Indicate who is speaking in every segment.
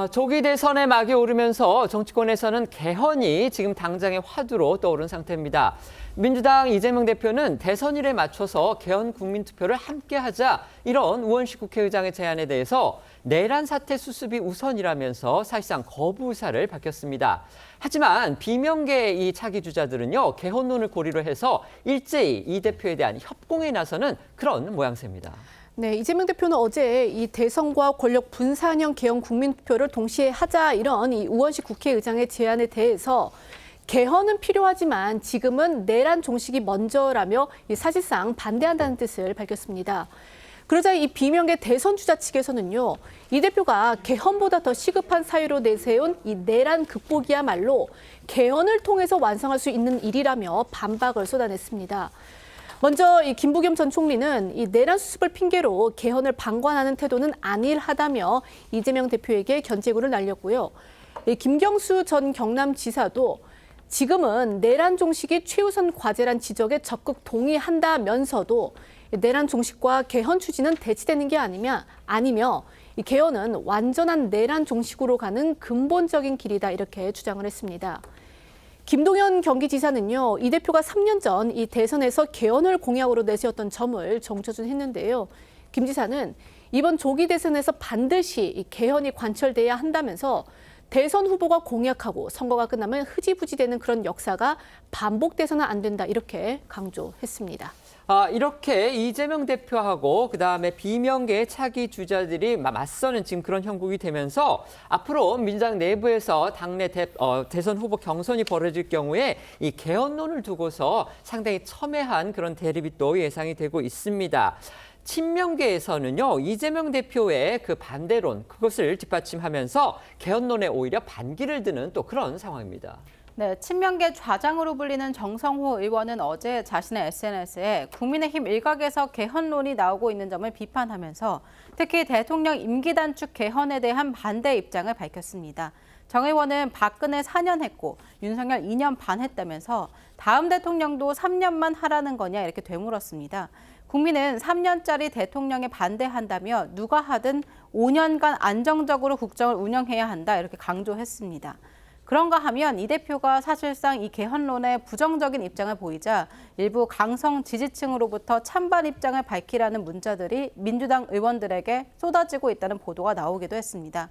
Speaker 1: 조기 대선의 막이 오르면서 정치권에서는 개헌이 지금 당장의 화두로 떠오른 상태입니다. 민주당 이재명 대표는 대선일에 맞춰서 개헌 국민투표를 함께하자 이런 우원식 국회의장의 제안에 대해서 내란 사태 수습이 우선이라면서 사실상 거부 의사를 밝혔습니다. 하지만 비명계의 이 차기 주자들은요, 개헌론을 고리로 해서 일제히 이 대표에 대한 협공에 나서는 그런 모양새입니다.
Speaker 2: 네, 이재명 대표는 어제 이 대선과 권력 분산형 개헌 국민투표를 동시에 하자 이런 이 우원식 국회의장의 제안에 대해서 개헌은 필요하지만 지금은 내란 종식이 먼저라며 사실상 반대한다는 뜻을 밝혔습니다. 그러자 이 비명계 대선 주자 측에서는요, 이 대표가 개헌보다 더 시급한 사유로 내세운 이 내란 극복이야말로 개헌을 통해서 완성할 수 있는 일이라며 반박을 쏟아냈습니다. 먼저 이 김부겸 전 총리는 이 내란 수습을 핑계로 개헌을 방관하는 태도는 안일하다며 이재명 대표에게 견제구를 날렸고요. 이 김경수 전 경남지사도 지금은 내란 종식이 최우선 과제란 지적에 적극 동의한다면서도 내란 종식과 개헌 추진은 대치되는 게 아니며 이 개헌은 완전한 내란 종식으로 가는 근본적인 길이다 이렇게 주장을 했습니다. 김동연 경기지사는요, 이 대표가 3년 전 이 대선에서 개헌을 공약으로 내세웠던 점을 정쳐준했는데요. 김 지사는 이번 조기 대선에서 반드시 이 개헌이 관철돼야 한다면서 대선 후보가 공약하고 선거가 끝나면 흐지부지되는 그런 역사가 반복돼서는 안 된다 이렇게 강조했습니다.
Speaker 1: 이렇게 이재명 대표하고 그다음에 비명계의 차기 주자들이 맞서는 지금 그런 형국이 되면서 앞으로 민주당 내부에서 당내 대선 후보 경선이 벌어질 경우에 이 개헌론을 두고서 상당히 첨예한 그런 대립이 또 예상이 되고 있습니다. 친명계에서는요, 이재명 대표의 그 반대론, 그것을 뒷받침하면서 개헌론에 오히려 반기를 드는 또 그런 상황입니다.
Speaker 3: 네, 친명계 좌장으로 불리는 정성호 의원은 어제 자신의 SNS에 국민의힘 일각에서 개헌론이 나오고 있는 점을 비판하면서 특히 대통령 임기 단축 개헌에 대한 반대 입장을 밝혔습니다. 정 의원은 박근혜 4년 했고 윤석열 2년 반 했다면서 다음 대통령도 3년만 하라는 거냐 이렇게 되물었습니다. 국민은 3년짜리 대통령에 반대한다며 누가 하든 5년간 안정적으로 국정을 운영해야 한다 이렇게 강조했습니다. 그런가 하면 이 대표가 사실상 이 개헌론에 부정적인 입장을 보이자 일부 강성 지지층으로부터 찬반 입장을 밝히라는 문자들이 민주당 의원들에게 쏟아지고 있다는 보도가 나오기도 했습니다.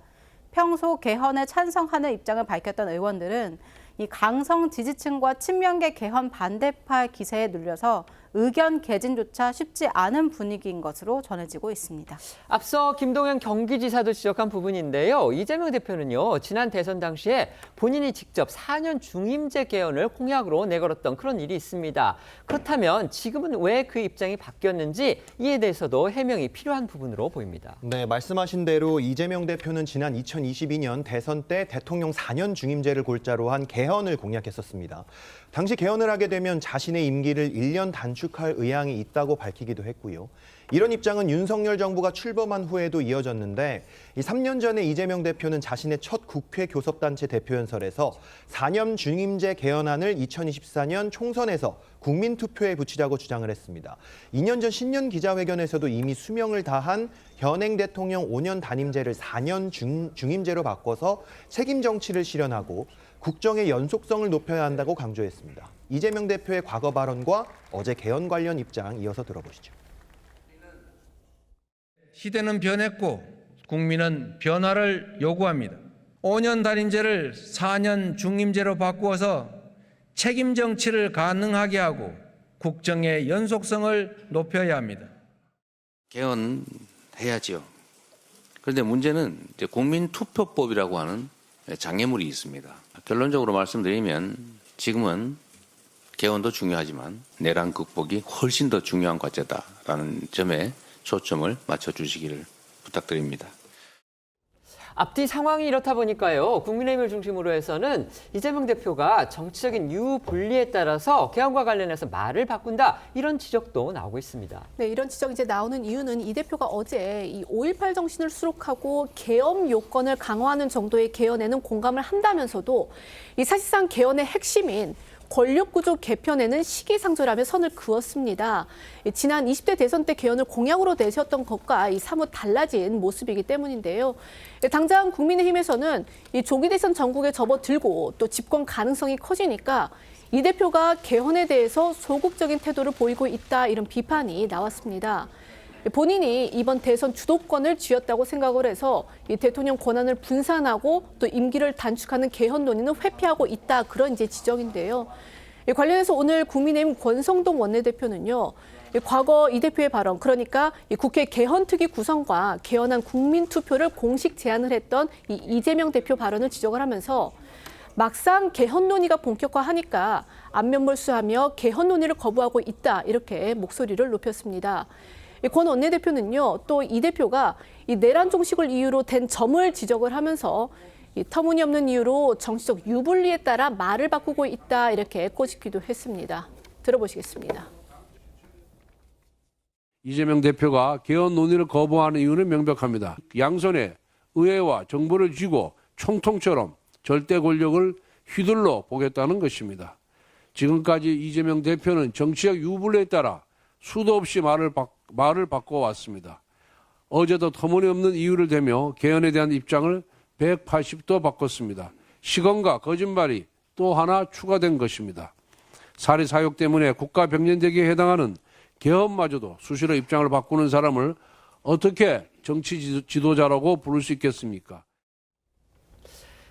Speaker 3: 평소 개헌에 찬성하는 입장을 밝혔던 의원들은 이 강성 지지층과 친명계 개헌 반대파 기세에 눌려서 의견 개진조차 쉽지 않은 분위기인 것으로 전해지고 있습니다.
Speaker 1: 앞서 김동연 경기지사도 지적한 부분인데요. 이재명 대표는요, 지난 대선 당시에 본인이 직접 4년 중임제 개헌을 공약으로 내걸었던 그런 일이 있습니다. 그렇다면 지금은 왜 그 입장이 바뀌었는지 이에 대해서도 해명이 필요한 부분으로 보입니다.
Speaker 4: 네, 말씀하신 대로 이재명 대표는 지난 2022년 대선 때 대통령 4년 중임제를 골자로 한 개헌을 공약했었습니다. 당시 개헌을 하게 되면 자신의 임기를 1년 단축할 의향이 있다고 밝히기도 했고요. 이런 입장은 윤석열 정부가 출범한 후에도 이어졌는데 3년 전에 이재명 대표는 자신의 첫 국회 교섭단체 대표연설에서 4년 중임제 개헌안을 2024년 총선에서 국민투표에 붙이자고 주장을 했습니다. 2년 전 신년 기자회견에서도 이미 수명을 다한 현행 대통령 5년 단임제를 4년 중임제로 바꿔서 책임 정치를 실현하고 국정의 연속성을 높여야 한다고 강조했습니다. 이재명 대표의 과거 발언과 어제 개헌 관련 입장 이어서 들어보시죠.
Speaker 5: 시대는 변했고 국민은 변화를 요구합니다. 5년 단임제를 4년 중임제로 바꾸어서 책임 정치를 가능하게 하고 국정의 연속성을 높여야 합니다.
Speaker 6: 개헌해야죠. 그런데 문제는 이제 국민투표법이라고 하는 장애물이 있습니다. 결론적으로 말씀드리면 지금은 개헌도 중요하지만 내란 극복이 훨씬 더 중요한 과제다라는 점에 초점을 맞춰주시기를 부탁드립니다.
Speaker 1: 앞뒤 상황이 이렇다 보니까요, 국민의힘을 중심으로 해서는 이재명 대표가 정치적인 유불리에 따라서 개헌과 관련해서 말을 바꾼다 이런 지적도 나오고 있습니다.
Speaker 2: 네, 이런 지적이 이제 나오는 이유는 이 대표가 어제 이 5.18 정신을 수록하고 개헌 요건을 강화하는 정도의 개헌에는 공감을 한다면서도 이 사실상 개헌의 핵심인 권력구조 개편에는 시기상조라며 선을 그었습니다. 지난 20대 대선 때 개헌을 공약으로 내세웠던 것과 사뭇 달라진 모습이기 때문인데요. 당장 국민의힘에서는 이 조기 대선 전국에 접어들고 또 집권 가능성이 커지니까 이 대표가 개헌에 대해서 소극적인 태도를 보이고 있다, 이런 비판이 나왔습니다. 본인이 이번 대선 주도권을 쥐었다고 생각을 해서 이 대통령 권한을 분산하고 또 임기를 단축하는 개헌 논의는 회피하고 있다, 그런 이제 지적인데요. 관련해서 오늘 국민의힘 권성동 원내대표는요, 과거 이 대표의 발언, 그러니까 국회 개헌특위 구성과 개헌안 국민투표를 공식 제안을 했던 이재명 대표 발언을 지적을 하면서 막상 개헌 논의가 본격화하니까 안면몰수하며 개헌 논의를 거부하고 있다, 이렇게 목소리를 높였습니다. 권 원내대표는요, 또 이 대표가 이 내란 종식을 이유로 된 점을 지적을 하면서 이 터무니없는 이유로 정치적 유불리에 따라 말을 바꾸고 있다, 이렇게 꼬집기도 했습니다. 들어보시겠습니다.
Speaker 7: 이재명 대표가 개헌 논의를 거부하는 이유는 명백합니다. 양손에 의회와 정부를 쥐고 총통처럼 절대 권력을 휘둘러 보겠다는 것입니다. 지금까지 이재명 대표는 정치적 유불리에 따라 수도 없이 말을 바꿔왔습니다. 어제도 터무니없는 이유를 대며 개헌에 대한 입장을 180도 바꿨습니다. 시건과 거짓말이 또 하나 추가된 것입니다. 사리 사욕 때문에 국가 병련대기에 해당하는 개헌마저도 수시로 입장을 바꾸는 사람을 어떻게 정치 지도자라고 부를 수 있겠습니까?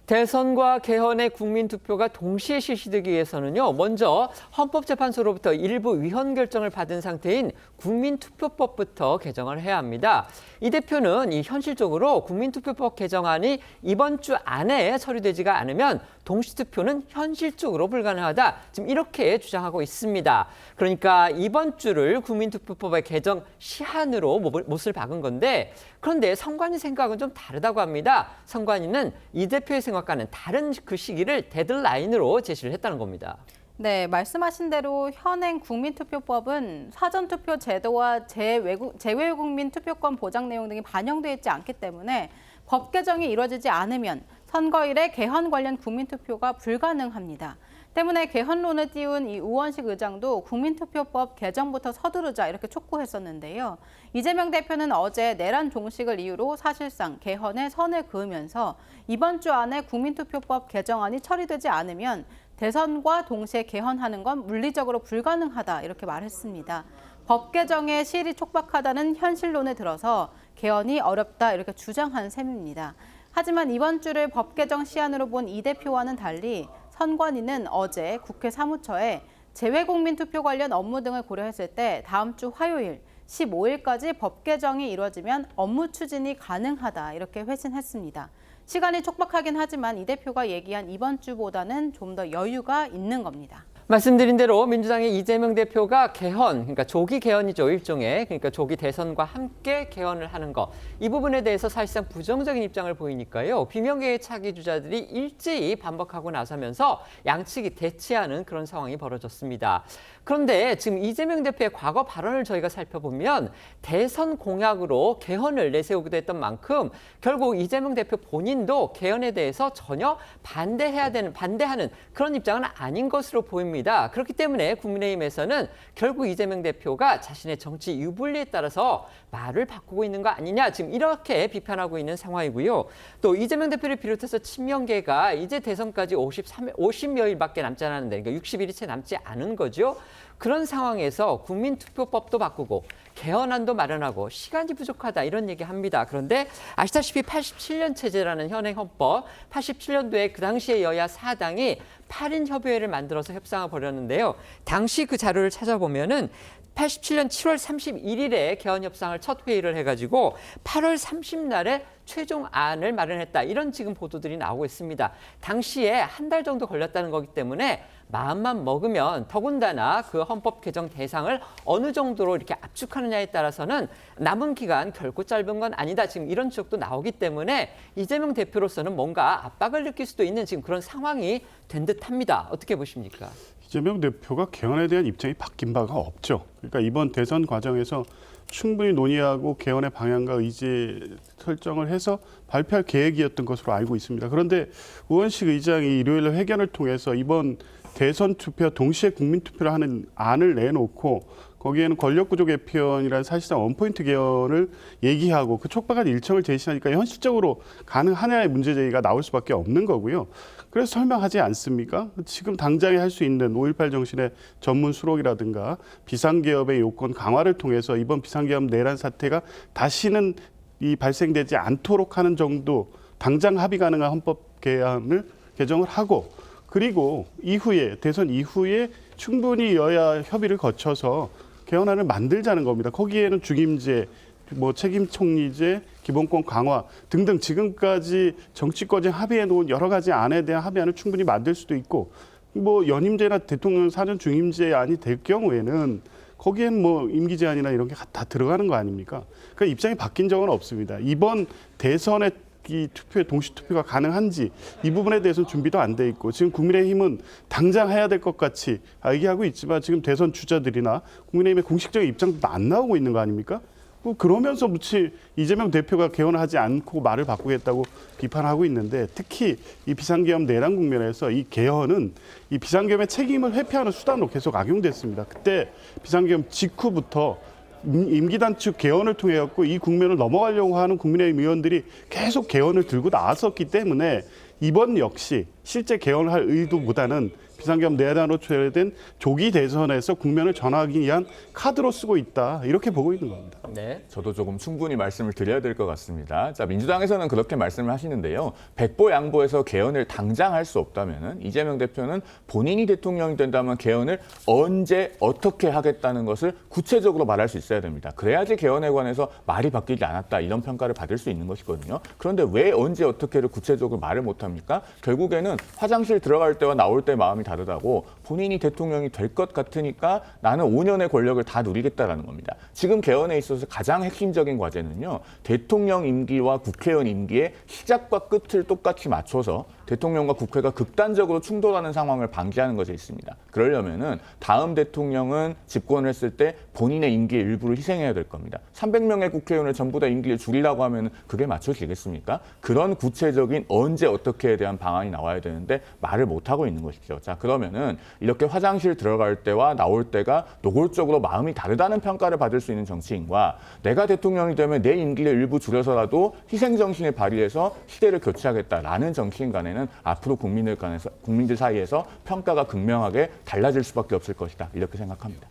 Speaker 1: 대선과 개헌의 국민투표가 동시에 실시되기 위해서는요, 먼저 헌법재판소로부터 일부 위헌 결정을 받은 상태인 국민투표법부터 개정을 해야 합니다. 이 대표는 현실적으로 국민투표법 개정안이 이번 주 안에 처리되지가 않으면 동시투표는 현실적으로 불가능하다, 지금 이렇게 주장하고 있습니다. 그러니까 이번 주를 국민투표법의 개정 시한으로 못을 박은 건데, 그런데 선관위 생각은 좀 다르다고 합니다. 선관위는 이 대표의 생각과는 다른 그 시기를 데드라인으로 제시를 했다는 겁니다.
Speaker 3: 네, 말씀하신 대로 현행 국민투표법은 사전투표 제도와 재외국민 투표권 보장 내용 등이 반영되어 있지 않기 때문에 법 개정이 이루어지지 않으면 선거일에 개헌 관련 국민투표가 불가능합니다. 때문에 개헌론을 띄운 이 우원식 의장도 국민투표법 개정부터 서두르자, 이렇게 촉구했었는데요. 이재명 대표는 어제 내란 종식을 이유로 사실상 개헌에 선을 그으면서 이번 주 안에 국민투표법 개정안이 처리되지 않으면 대선과 동시에 개헌하는 건 물리적으로 불가능하다, 이렇게 말했습니다. 법 개정의 시일이 촉박하다는 현실론에 들어서 개헌이 어렵다, 이렇게 주장한 셈입니다. 하지만 이번 주를 법 개정 시한으로 본 이 대표와는 달리 선관위는 어제 국회 사무처에 재외국민 투표 관련 업무 등을 고려했을 때 다음 주 화요일 15일까지 법 개정이 이루어지면 업무 추진이 가능하다, 이렇게 회신했습니다. 시간이 촉박하긴 하지만 이 대표가 얘기한 이번 주보다는 좀 더 여유가 있는 겁니다.
Speaker 1: 말씀드린 대로 민주당의 이재명 대표가 개헌, 그러니까 조기 개헌이죠, 일종의. 그러니까 조기 대선과 함께 개헌을 하는 것. 이 부분에 대해서 사실상 부정적인 입장을 보이니까요. 비명계의 차기 주자들이 일제히 반박하고 나서면서 양측이 대치하는 그런 상황이 벌어졌습니다. 그런데 지금 이재명 대표의 과거 발언을 저희가 살펴보면 대선 공약으로 개헌을 내세우기도 했던 만큼 결국 이재명 대표 본인도 개헌에 대해서 전혀 반대하는 그런 입장은 아닌 것으로 보입니다. 그렇기 때문에 국민의힘에서는 결국 이재명 대표가 자신의 정치 유불리에 따라서 말을 바꾸고 있는 거 아니냐, 지금 이렇게 비판하고 있는 상황이고요. 또 이재명 대표를 비롯해서 친명계가 이제 대선까지 50여일밖에 남지 않았는데, 그러니까 60일이 채 남지 않은 거죠. 그런 상황에서 국민투표법도 바꾸고 개헌안도 마련하고 시간이 부족하다, 이런 얘기합니다. 그런데 아시다시피 87년 체제라는 현행 헌법, 87년도에 그 당시에 여야 4당이 8인 협의회를 만들어서 협상을 벌였는데요. 당시 그 자료를 찾아보면은 87년 7월 31일에 개헌 협상을 첫 회의를 해가지고 8월 30날에 최종안을 마련했다, 이런 지금 보도들이 나오고 있습니다. 당시에 한 달 정도 걸렸다는 거기 때문에 마음만 먹으면, 더군다나 그 헌법 개정 대상을 어느 정도로 이렇게 압축하느냐에 따라서는 남은 기간 결코 짧은 건 아니다, 지금 이런 지적도 나오기 때문에 이재명 대표로서는 뭔가 압박을 느낄 수도 있는 지금 그런 상황이 된 듯합니다. 어떻게 보십니까?
Speaker 8: 이재명 대표가 개헌에 대한 입장이 바뀐 바가 없죠. 그러니까 이번 대선 과정에서 충분히 논의하고 개헌의 방향과 의지 설정을 해서 발표할 계획이었던 것으로 알고 있습니다. 그런데 우원식 의장이 일요일 회견을 통해서 이번 대선 투표 동시에 국민 투표를 하는 안을 내놓고 거기에는 권력구조 개편이라는 사실상 원포인트 개헌을 얘기하고 그 촉박한 일정을 제시하니까 현실적으로 가능하냐의 문제 제기가 나올 수밖에 없는 거고요. 그래서 설명하지 않습니까? 지금 당장에 할 수 있는 5.18 정신의 전문 수록이라든가 비상개업의 요건 강화를 통해서 이번 비상개업 내란 사태가 다시는 발생되지 않도록 하는 정도 당장 합의 가능한 헌법 개정을 하고 그리고 이후에 대선 이후에 충분히 여야 협의를 거쳐서 개헌안을 만들자는 겁니다. 거기에는 중임제, 책임 총리제, 기본권 강화 등등 지금까지 정치권이 합의해 놓은 여러 가지 안에 대한 합의안을 충분히 만들 수도 있고 연임제나 대통령 4년 중임제 안이 될 경우에는 거기엔 임기 제한이나 이런 게 다 들어가는 거 아닙니까? 그러니까 입장이 바뀐 적은 없습니다. 이번 대선에 이 동시 투표가 가능한지 이 부분에 대해서는 준비도 안 돼 있고 지금 국민의힘은 당장 해야 될 것 같이 얘기하고 있지만 지금 대선 주자들이나 국민의힘의 공식적인 입장도 안 나오고 있는 거 아닙니까? 그러면서 이재명 대표가 개헌을 하지 않고 말을 바꾸겠다고 비판하고 있는데 특히 이 비상계엄 내란 국면에서 이 개헌은 이 비상계엄의 책임을 회피하는 수단으로 계속 악용됐습니다. 그때 비상계엄 직후부터 임기 단축 개헌을 통해 갖고 이 국면을 넘어가려고 하는 국민의힘 의원들이 계속 개헌을 들고 나왔었기 때문에 이번 역시 실제 개헌을 할 의도보다는 비상계엄 내란으로 초래된 조기 대선에서 국면을 전환하기 위한 카드로 쓰고 있다 이렇게 보고 있는 겁니다.
Speaker 1: 네.
Speaker 9: 저도 조금 충분히 말씀을 드려야 될 것 같습니다. 자, 민주당에서는 그렇게 말씀을 하시는데요. 백보양보해서 개헌을 당장 할 수 없다면은 이재명 대표는 본인이 대통령이 된다면 개헌을 언제 어떻게 하겠다는 것을 구체적으로 말할 수 있어야 됩니다. 그래야지 개헌에 관해서 말이 바뀌지 않았다 이런 평가를 받을 수 있는 것이거든요. 그런데 왜 언제 어떻게를 구체적으로 말을 못합니까? 결국에는 화장실 들어갈 때와 나올 때 마음이 다르다고 본인이 대통령이 될 것 같으니까 나는 5년의 권력을 다 누리겠다라는 겁니다. 지금 개헌에 있어서 가장 핵심적인 과제는요. 대통령 임기와 국회의원 임기의 시작과 끝을 똑같이 맞춰서 대통령과 국회가 극단적으로 충돌하는 상황을 방지하는 것에 있습니다. 그러려면은 다음 대통령은 집권을 했을 때 본인의 임기의 일부를 희생해야 될 겁니다. 300명의 국회의원을 전부 다 임기를 줄이라고 하면 그게 맞춰지겠습니까? 그런 구체적인 언제 어떻게에 대한 방안이 나와야 되는데 말을 못하고 있는 것이죠. 자, 그러면은 이렇게 화장실 들어갈 때와 나올 때가 노골적으로 마음이 다르다는 평가를 받을 수 있는 정치인과 내가 대통령이 되면 내 임기를 일부 줄여서라도 희생정신을 발휘해서 시대를 교체하겠다라는 정치인 간에는 앞으로 국민들 사이에서 평가가 극명하게 달라질 수밖에 없을 것이다. 이렇게 생각합니다.